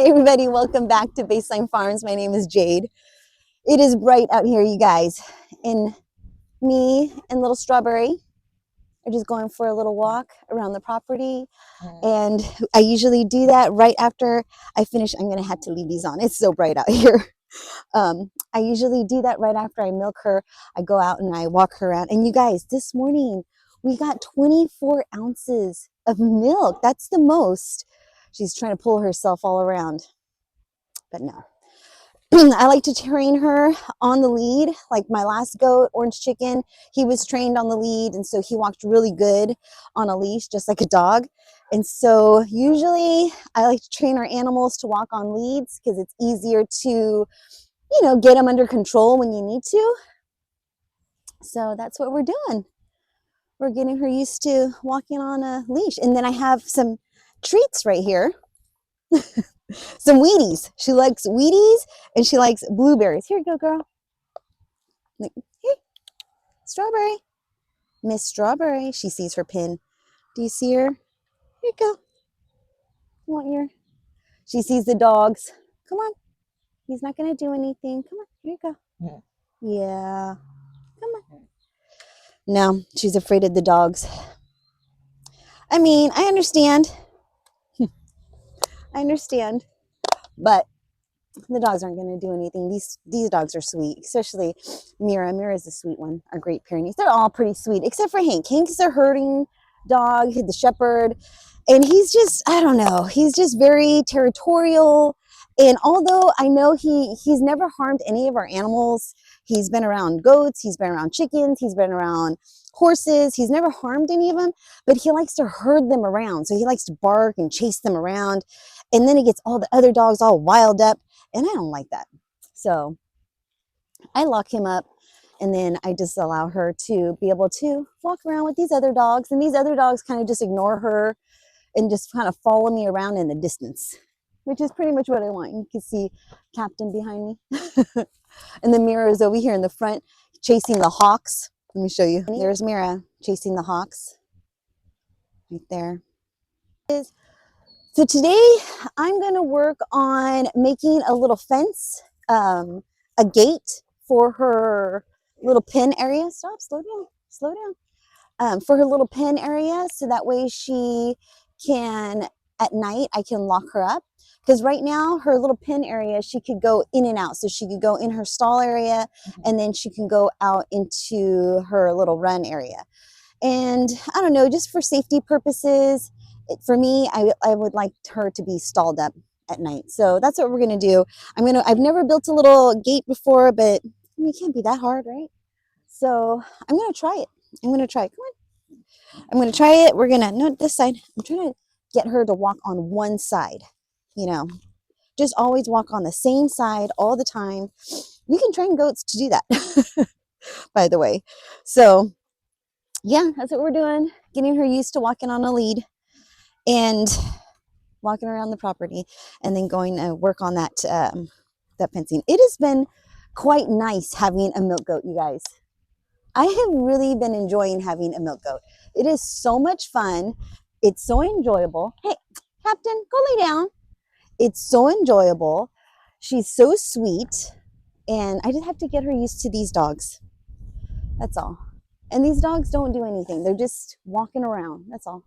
Hey everybody, welcome back to Baseline Farms. My name is Jade. It is bright out here, you guys, and me and little Strawberry are just going for a little walk around the property. And I usually do that right after I finish. I'm gonna have to leave these on. It's so bright out here. I usually do that right after I milk her. I go out and I walk her around. And you guys, this morning we got 24 ounces of milk. That's the most. She's trying to pull herself all around, but no. I like to train her on the lead. Like my last goat, Orange Chicken, he was trained on the lead, and so he walked really good on a leash, just like a dog. And so usually I like to train our animals to walk on leads because it's easier to, get them under control when you need to. So that's what we're doing. We're getting her used to walking on a leash. And then I have some treats right here. Some Wheaties. She likes Wheaties and she likes blueberries. Here you go, girl. Hey, Strawberry. Miss Strawberry. She sees her pin. Do you see her? Here you go. She sees the dogs. Come on. He's not going to do anything. Come on. Here you go. Yeah. Come on. No, she's afraid of the dogs. I mean, I understand. I understand. But the dogs aren't going to do anything. These dogs are sweet, especially Mira. Mira's the sweet one, our Great Pyrenees. They're all pretty sweet, except for Hank. Hank's a herding dog, the shepherd. And he's just, I don't know, he's just very territorial. And although I know he's never harmed any of our animals, he's been around goats, he's been around chickens, he's been around horses, he's never harmed any of them, but he likes to herd them around. So he likes to bark and chase them around. And then he gets all the other dogs all wild up. And I don't like that. So I lock him up and then I just allow her to be able to walk around with these other dogs. And these other dogs kind of just ignore her and just kind of follow me around in the distance, which is pretty much what I want. You can see Captain behind me. And the Mira is over here in the front chasing the hawks. Let me show you. There's Mira chasing the hawks right there. So today I'm going to work on making a little fence, a gate for her little pen area. Stop, slow down. For her little pen area, so that way she can, at night, I can lock her up. Because right now, her little pen area, she could go in and out. So she could go in her stall area, and then she can go out into her little run area. And I don't know, just for safety purposes, for me, I would like her to be stalled up at night. So that's what we're going to do. I've never built a little gate before, but it can't be that hard, right? So I'm going to try it. Come on. I'm going to try it. No, this side. I'm trying to get her to walk on one side, just always walk on the same side all the time. You can train goats to do that, by the way. So yeah, that's what we're doing. Getting her used to walking on a lead and walking around the property, and then going to work on that fencing. It has been quite nice having a milk goat, you guys. I have really been enjoying having a milk goat. It is so much fun. It's so enjoyable. Hey, Captain, go lay down. It's so enjoyable. She's so sweet, and I just have to get her used to these dogs. That's all. And these dogs don't do anything. They're just walking around. That's all.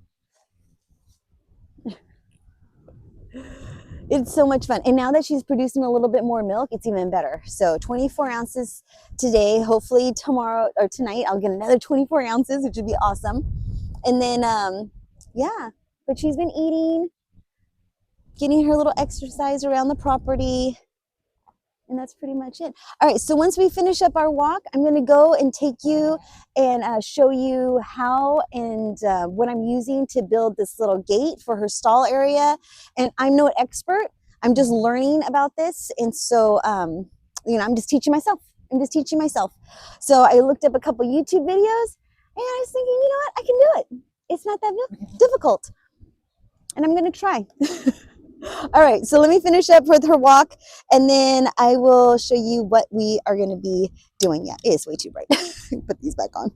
It's so much fun. And now that she's producing a little bit more milk, it's even better. So 24 ounces today. Hopefully tomorrow or tonight, I'll get another 24 ounces, which would be awesome. And then, yeah, but she's been eating, getting her little exercise around the property. And that's pretty much it. All right, so once we finish up our walk, I'm going to go and take you and show you how and what I'm using to build this little gate for her stall area. And I'm no expert. I'm just learning about this. And so, I'm just teaching myself. So I looked up a couple YouTube videos, and I was thinking, you know what? I can do it. It's not that difficult. And I'm going to try. All right, so let me finish up with her walk, and then I will show you what we are going to be doing. Yeah, it is way too bright. Put these back on.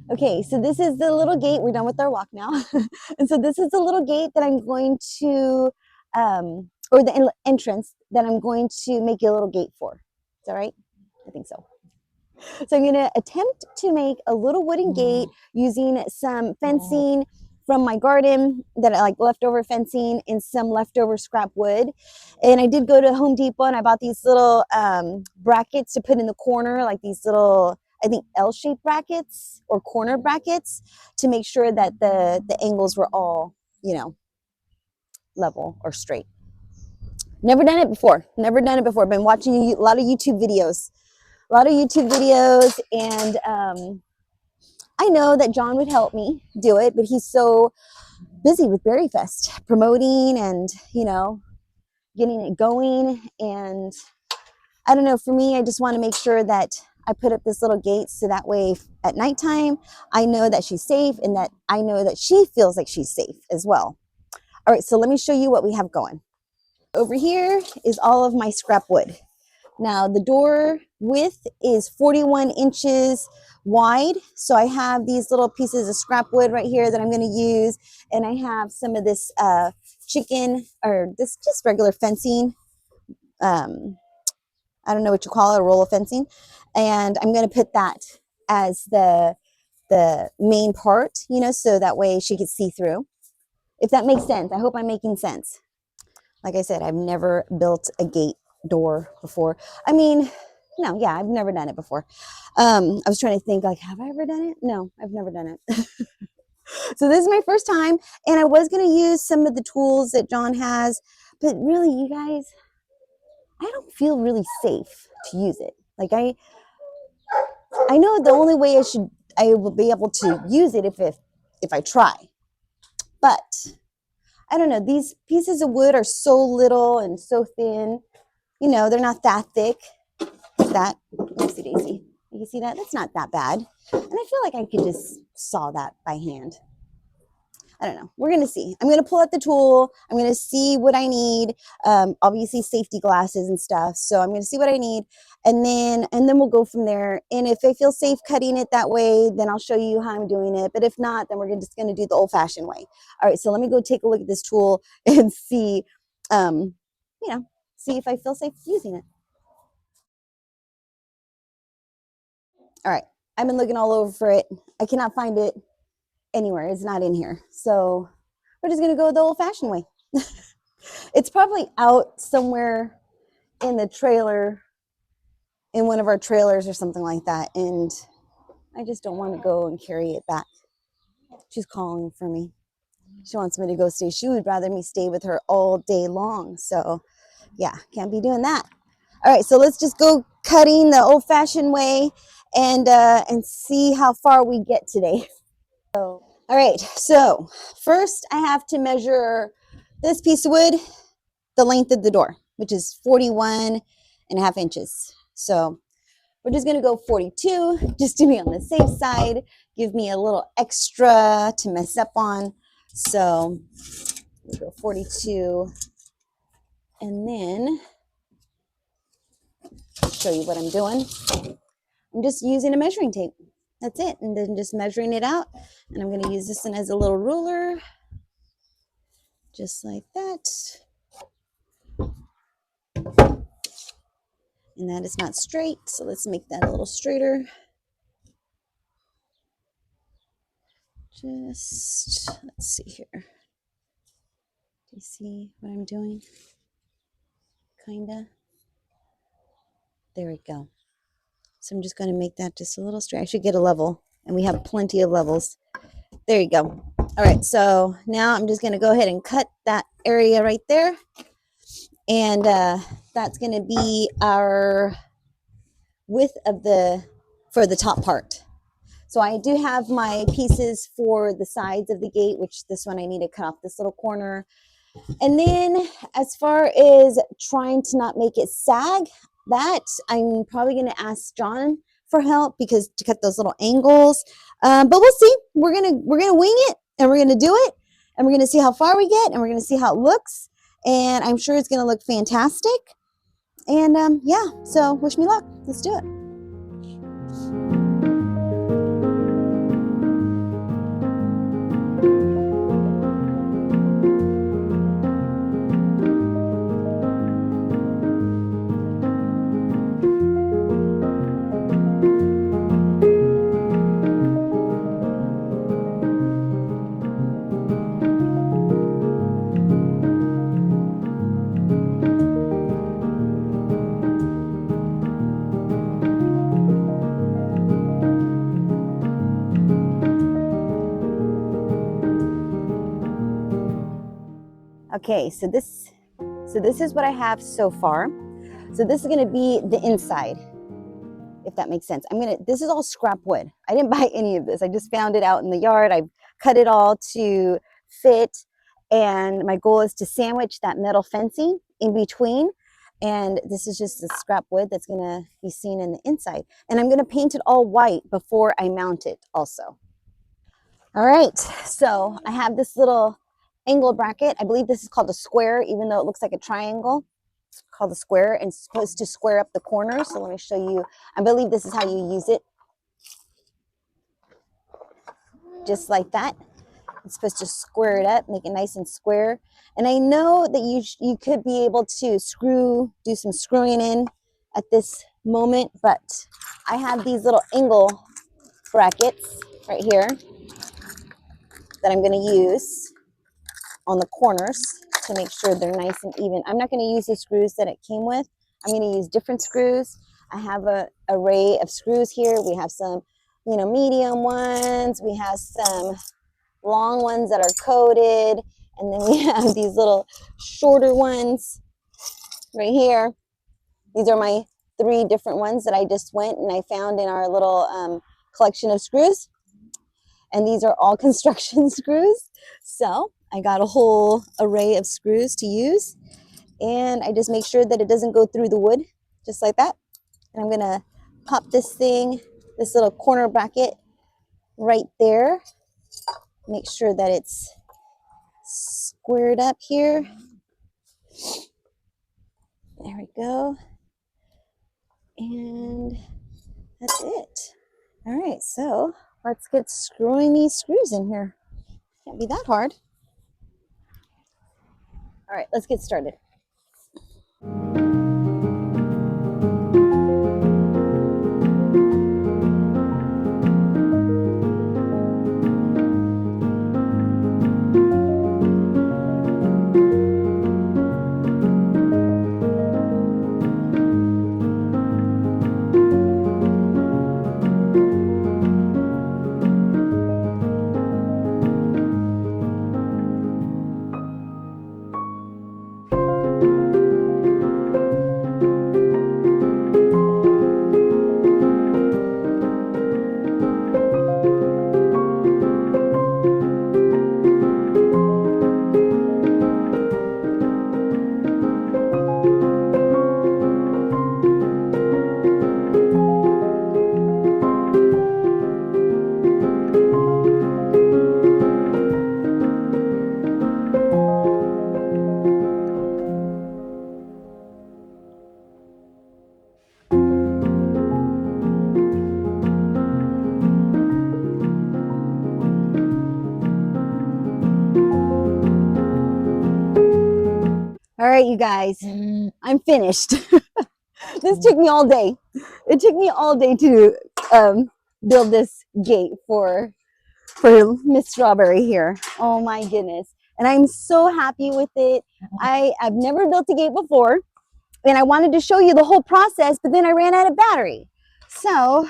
Okay, so this is the little gate. We're done with our walk now. And so this is the little gate that I'm going to or the entrance that I'm going to make a little gate for. Is that right? I think so. So I'm going to attempt to make a little wooden gate using some fencing from my garden that I like, leftover fencing and some leftover scrap wood. And I did go to Home Depot and I bought these little brackets to put in the corner, like these little, I think L-shaped brackets or corner brackets, to make sure that the angles were all, you know, level or straight. Never done it before. Never done it before. Been watching a lot of YouTube videos. And I know that John would help me do it, but he's so busy with Berry Fest, promoting and, you know, getting it going. And I don't know, for me, I just want to make sure that I put up this little gate so that way at nighttime, I know that she's safe and that I know that she feels like she's safe as well. All right, so let me show you what we have going. Over here is all of my scrap wood. Now the door width is 41 inches wide. So I have these little pieces of scrap wood right here that I'm going to use. And I have some of this chicken or this just regular fencing. I don't know what you call it, a roll of fencing. And I'm going to put that as the main part, you know, so that way she could see through. If that makes sense. I hope I'm making sense. Like I said, I've never built a gate door before. I mean, no, yeah, I've never done it before. I was trying to think, like, have I ever done it? No, I've never done it. So this is my first time, and I was going to use some of the tools that John has, but really, you guys, I don't feel really safe to use it. Like I know the only way I will be able to use it if I try. But I don't know, these pieces of wood are so little and so thin. You know, they're not that thick. That, oopsie daisy. You see that? That's not that bad. And I feel like I could just saw that by hand. I don't know. We're going to see. I'm going to pull out the tool. I'm going to see what I need. Obviously safety glasses and stuff. So I'm going to see what I need. And then we'll go from there. And if I feel safe cutting it that way, then I'll show you how I'm doing it. But if not, then we're just going to do the old fashioned way. All right. So let me go take a look at this tool and see, you know, see if I feel safe using it. All right. I've been looking all over for it. I cannot find it anywhere. It's not in here. So we're just going to go the old fashioned way. It's probably out somewhere in the trailer, in one of our trailers or something like that. And I just don't want to go and carry it back. She's calling for me. She wants me to go stay. She would rather me stay with her all day long. So yeah, can't be doing that. All right. So let's just go cutting the old fashioned way and see how far we get today. So, all right. So first I have to measure this piece of wood, the length of the door, which is 41.5 inches. So we're just going to go 42 just to be on the safe side. Give me a little extra to mess up on. So we'll go 42. And then I'll show you what I'm doing. I'm just using a measuring tape. That's it. And then just measuring it out. And I'm going to use this one as a little ruler. Just like that. And that is not straight. So let's make that a little straighter. Just, let's see here. Do you see what I'm doing? Kinda. There we go. So I'm just going to make that just a little straight. I should get a level, and we have plenty of levels. There you go. All right, so now I'm just going to go ahead and cut that area right there. And that's going to be our width of for the top part. So I do have my pieces for the sides of the gate, which this one I need to cut off this little corner. And then as far as trying to not make it sag, that I'm probably going to ask John for help because to cut those little angles. But we'll see. We're gonna wing it, and we're gonna do it, and we're gonna see how far we get, and we're gonna see how it looks. And I'm sure it's gonna look fantastic. And yeah, so wish me luck. Let's do it. Okay, so this is what I have so far. So this is going to be the inside, if that makes sense. This is all scrap wood. I didn't buy any of this. I just found it out in the yard. I cut it all to fit. And my goal is to sandwich that metal fencing in between. And this is just the scrap wood that's going to be seen in the inside. And I'm going to paint it all white before I mount it also. All right, so I have this little angle bracket. I believe this is called a square, even though it looks like a triangle. It's called a square and it's supposed to square up the corners. So let me show you. I believe this is how you use it. Just like that. It's supposed to square it up, make it nice and square. And I know that you could be able to do some screwing in at this moment, but I have these little angle brackets right here that I'm going to use on the corners to make sure they're nice and even. I'm not going to use the screws that it came with. I'm going to use different screws. I have an array of screws here. We have some, medium ones. We have some long ones that are coated. And then we have these little shorter ones right here. These are my 3 different ones that I just went and I found in our little collection of screws. And these are all construction screws. So I got a whole array of screws to use. And I just make sure that it doesn't go through the wood, just like that. And I'm gonna pop this little corner bracket right there. Make sure that it's squared up here. There we go. And that's it. All right, so let's get screwing these screws in here. Can't be that hard. All right, let's get started. All right, you guys, I'm finished. This took me all day. It took me all day to build this gate for Miss Strawberry here. Oh my goodness. And I'm so happy with it. I've never built a gate before and I wanted to show you the whole process, but then I ran out of battery. So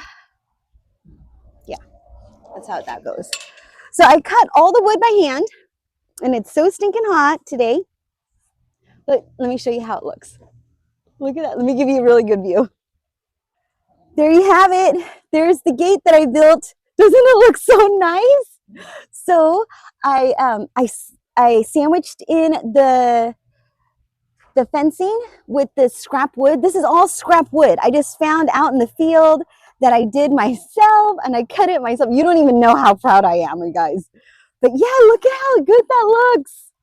yeah, that's how that goes. So I cut all the wood by hand and it's so stinking hot today. But let me show you how it looks. Look at that. Let me give you a really good view. There you have it. There's the gate that I built. Doesn't it look so nice? So I sandwiched in the fencing with this scrap wood. This is all scrap wood. I just found out in the field that I did myself and I cut it myself. You don't even know how proud I am, you guys. But yeah, look at how good that looks.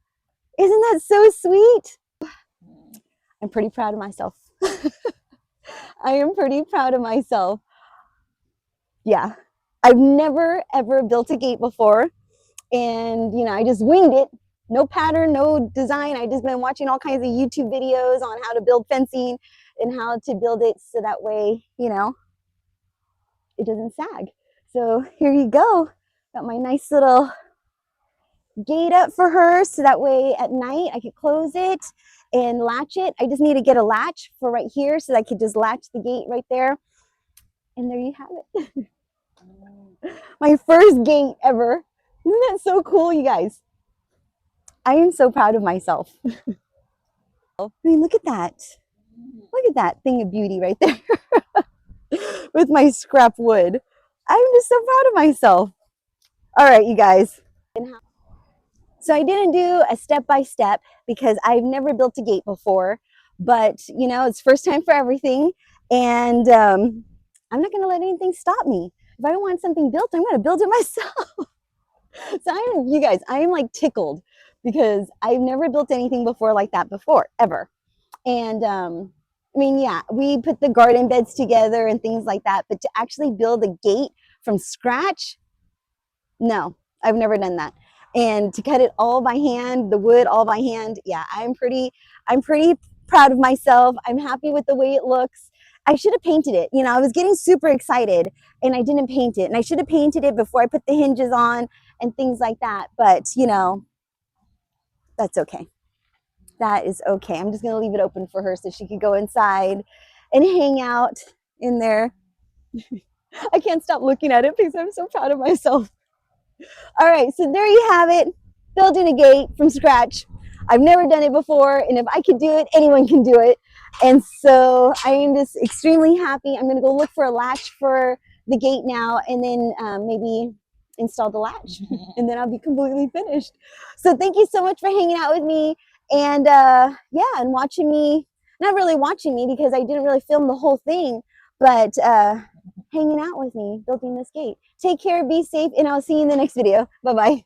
Isn't that so sweet? I'm pretty proud of myself. I am pretty proud of myself. Yeah, I've never ever built a gate before. And, I just winged it. No pattern, no design. I just been watching all kinds of YouTube videos on how to build fencing and how to build it so that way, it doesn't sag. So here you go. Got my nice little gate up for her so that way at night I could close it and latch it. I just need to get a latch for right here so that I could just latch the gate right there. And there you have it. My first gate ever. Isn't that so cool, you guys? I am so proud of myself. I mean, look at that. Look at that thing of beauty right there with my scrap wood. I'm just so proud of myself. All right, you guys. So I didn't do a step-by-step because I've never built a gate before, but you know, it's first time for everything. And I'm not gonna let anything stop me. If I want something built, I'm gonna build it myself. So you guys, I am like tickled because I've never built anything before like that before, ever. And I mean, yeah, we put the garden beds together and things like that, but to actually build a gate from scratch, no, I've never done that. And to cut it all by hand, the wood all by hand, yeah, I'm pretty proud of myself. I'm happy with the way it looks. I should have painted it. You know, I was getting super excited and I didn't paint it. And I should have painted it before I put the hinges on and things like that. But, you know, that's okay. That is okay. I'm just going to leave it open for her so she could go inside and hang out in there. I can't stop looking at it because I'm so proud of myself. All right, so there you have it. Building a gate from scratch. I've never done it before, and if I could do it, anyone can do it. And so I am just extremely happy. I'm going to go look for a latch for the gate now, and then maybe install the latch, and then I'll be completely finished. So thank you so much for hanging out with me, and yeah, and watching me. Not really watching me because I didn't really film the whole thing, but hanging out with me, building this gate. Take care, be safe, and I'll see you in the next video. Bye-bye.